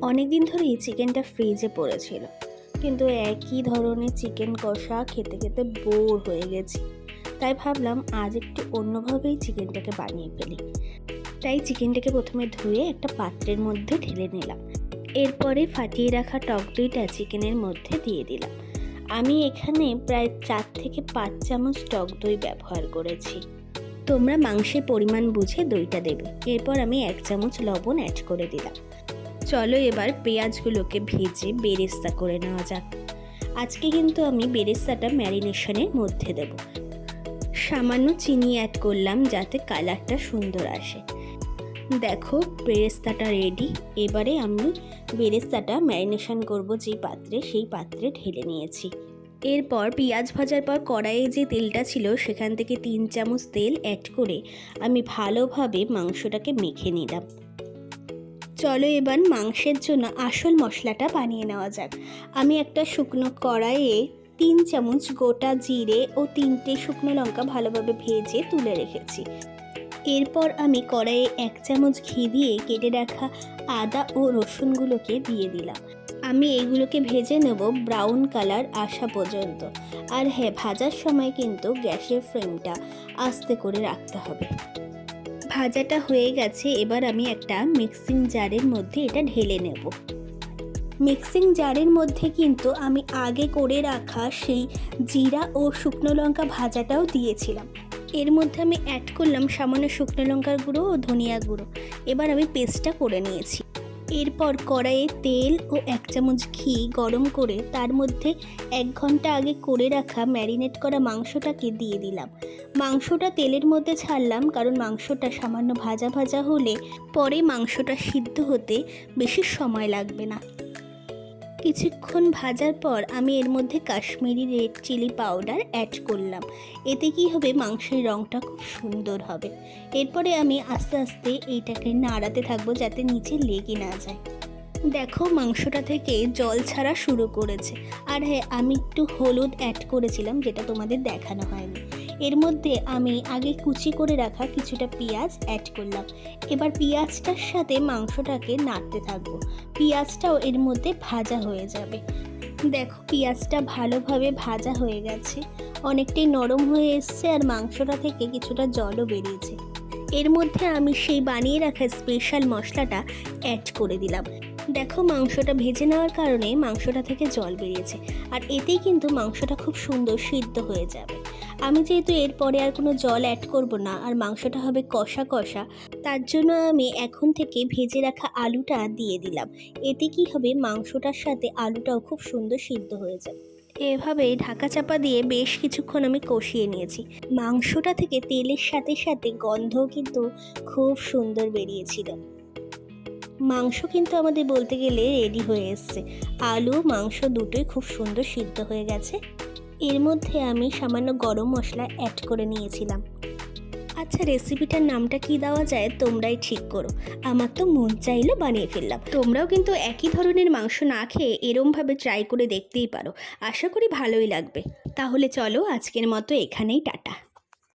অনেক দিন ধরেই চিকেনটা ফ্রিজে পড়েছিল, কিন্তু একই ধরনের চিকেন কষা খেতে খেতে বোর হয়ে গেছি। তাই ভাবলাম আজ একটু অন্যভাবেই চিকেনটাকে বানিয়ে ফেলি। তাই চিকেনটাকে প্রথমে ধুয়ে একটা পাত্রের মধ্যে ঢেলে নিলাম। এরপরে ফাটিয়ে রাখা টক দইটা চিকেনের মধ্যে দিয়ে দিলাম। আমি এখানে প্রায় 4 থেকে 5 চামচ টক দই ব্যবহার করেছি। তোমরা মাংসের পরিমাণ বুঝে দইটা দেবে। এরপর আমি 1 চামচ লবণ অ্যাড করে দিলাম। চলো এবার পেঁয়াজগুলোকে ভেজে বেরেস্তা করে নেওয়া যাক। আজকে কিন্তু আমি বেরেস্তাটা ম্যারিনেশনের মধ্যে দেব। সামান্য চিনি অ্যাড করলাম যাতে কালারটা সুন্দর আসে। দেখো বেরেস্তাটা রেডি। এবারে আমি বেরেস্তাটা ম্যারিনেশন করব যেই পাত্রে, সেই পাত্রে ঢেলে নিয়েছি। এরপর পেঁয়াজ ভাজার পর কড়াইয়ে যে তেলটা ছিল সেখান থেকে 3 চামচ তেল অ্যাড করে আমি ভালোভাবে মাংসটাকে মেখে নিলাম। চলো এবার মাংসের জন্য আসল মশলাটা বানিয়ে নেওয়া যাক। আমি একটা শুকনো কড়াইয়ে 3 চামচ গোটা জিরে ও 3টে শুকনো লঙ্কা ভালোভাবে ভেজে তুলে রেখেছি। এরপর আমি কড়াইয়ে 1 চামচ ঘি দিয়ে কেটে রাখা আদা ও রসুনগুলোকে দিয়ে দিলাম। আমি এইগুলোকে ভেজে নেব ব্রাউন কালার আসা পর্যন্ত। আর হ্যাঁ, ভাজার সময় কিন্তু গ্যাসের ফ্লেমটা আস্তে করে রাখতে হবে। ভাজাটা হয়ে গেছে, এবার আমি একটা মিক্সিং জারের মধ্যে এটা ঢেলে নেব। মিক্সিং জারের মধ্যে কিন্তু আমি আগে করে রাখা সেই জিরা ও শুকনো লঙ্কা ভাজাটাও দিয়েছিলাম। এর মধ্যে আমি অ্যাড করলাম সামান্য শুকনো লঙ্কার গুঁড়ো ও ধনিয়া গুঁড়ো। এবার আমি পেস্টটা করে নিয়েছি। এরপর কড়াইয়ে তেল ও 1 চামচ ঘি গরম করে তার মধ্যে 1 ঘন্টা আগে করে রাখা ম্যারিনেট করা মাংসটাকে দিয়ে দিলাম। মাংসটা তেলের মধ্যে ছাড়লাম কারণ মাংসটা সামান্য ভাজা ভাজা হলে পরে মাংসটা সিদ্ধ হতে বেশি সময় লাগবে না। কিছুক্ষণ ভাজার পর আমি এর মধ্যে Kashmiri red chilli powder add করলাম। এতে কি হবে, মাংসের রঙটা খুব সুন্দর হবে। এরপরে আমি আস্তে আস্তে এইটাকে নাড়াতে থাকবো যাতে নিচে লেগে না যায়। দেখো মাংসটা থেকে জল ছাড়া শুরু করেছে। আর হ্যাঁ, আমি একটু হলুদ অ্যাড করেছিলাম যেটা তোমাদের দেখানো হয়নি। এর মধ্যে আমি আগে কুচি করে রাখা কিছুটা পেঁয়াজ অ্যাড করলাম। এবার পেঁয়াজটার সাথে মাংসটাকে নাড়তে থাকবো। পেঁয়াজটাও এর মধ্যে ভাজা হয়ে যাবে। দেখো পেঁয়াজটা ভালোভাবে ভাজা হয়ে গেছে, অনেকটাই নরম হয়ে এসছে আর মাংসটা থেকে কিছুটা জলও বেরিয়েছে। এর মধ্যে আমি সেই বানিয়ে রাখা স্পেশাল মশলাটা অ্যাড করে দিলাম। দেখো মাংসটা ভেজে নেওয়ার কারণে মাংসটা থেকে জল বেরিয়েছে, আর এতেই কিন্তু মাংসটা খুব সুন্দর সিদ্ধ হয়ে যাবে। আমি যেহেতু এরপরে আর কোনো জল অ্যাড করব না আর মাংসটা হবে কষা কষা, তার জন্য আমি এখন থেকে ভেজে রাখা আলুটা দিয়ে দিলাম। এতে কি হবে, মাংসটার সাথে আলুটাও খুব সুন্দর সিদ্ধ হয়ে যাবে। এভাবে ঢাকা চাপা দিয়ে বেশ কিছুক্ষণ আমি কষিয়ে নিয়েছি। মাংসটা থেকে তেলের সাথে সাথে গন্ধও কিন্তু খুব সুন্দর বেরিয়েছিল। মাংস কিন্তু আমাদের বলতে গেলে রেডি হয়ে এসছে। আলু মাংস দুটোই খুব সুন্দর সিদ্ধ হয়ে গেছে। এর মধ্যে আমি সামান্য গরম মশলা অ্যাড করে নিয়েছিলাম। আচ্ছা, রেসিপিটার নামটা কি দেওয়া যায় তোমরাই ঠিক করো। আমার তো মন চাইলো বানিয়ে ফেললাম। তোমরাও কিন্তু একই ধরনের মাংস না খেয়ে এরমভাবে ট্রাই করে দেখতেই পারো। আশা করি ভালোই লাগবে। তাহলে চলো আজকের মতো এখানেই টাটা।